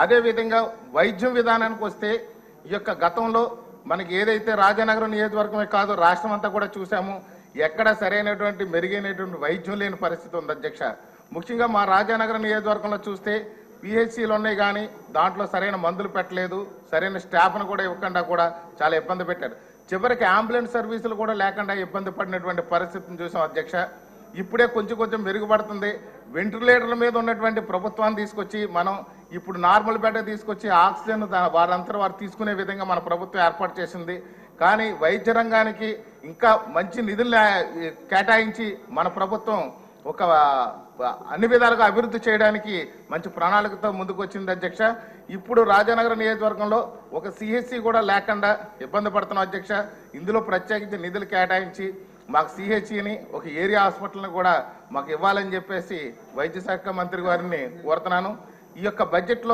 అదేవిధంగా వైద్యం విధానానికి వస్తే ఈ యొక్క గతంలో మనకి ఏదైతే రాజానగరం నియోజకవర్గమే కాదు రాష్ట్రం అంతా కూడా చూసాము, ఎక్కడ సరైనటువంటి మెరుగైనటువంటి వైద్యం లేని పరిస్థితి ఉంది అధ్యక్ష. ముఖ్యంగా మా రాజానగరం నియోజకవర్గంలో చూస్తే పిహెచ్సిలు ఉన్నాయి కానీ దాంట్లో సరైన మందులు పెట్టలేదు, సరైన స్టాఫ్ను కూడా ఇవ్వకుండా కూడా చాలా ఇబ్బంది పెట్టారు. చివరికి అంబులెన్స్ సర్వీసులు కూడా లేకుండా ఇబ్బంది పడినటువంటి పరిస్థితిని చూసాం అధ్యక్ష. ఇప్పుడే కొంచెం మెరుగుపడుతుంది. వెంటిలేటర్ల మీద ఉన్నటువంటి ప్రభుత్వాన్ని తీసుకొచ్చి మనం ఇప్పుడు నార్మల్ బెడ్ తీసుకొచ్చి ఆక్సిజన్ వారంతా వారు తీసుకునే విధంగా మన ప్రభుత్వం ఏర్పాటు చేసింది. కానీ వైద్య రంగానికి ఇంకా మంచి నిధులు కేటాయించి మన ప్రభుత్వం ఒక అన్ని విధాలుగా అభివృద్ధి చేయడానికి మంచి ప్రణాళికతో ముందుకు వచ్చింది అధ్యక్ష. ఇప్పుడు రాజానగరం నియోజకవర్గంలో ఒక సిహెచ్సి కూడా లేకుండా ఇబ్బంది పడుతున్నాం అధ్యక్ష. ఇందులో ప్రత్యేకించి నిధులు కేటాయించి మాకు సిహెచ్సిని ఒక ఏరియా హాస్పిటల్ని కూడా మాకు ఇవ్వాలని చెప్పేసి వైద్య శాఖ మంత్రి గారిని కోరుతున్నాను. ఈ యొక్క బడ్జెట్లో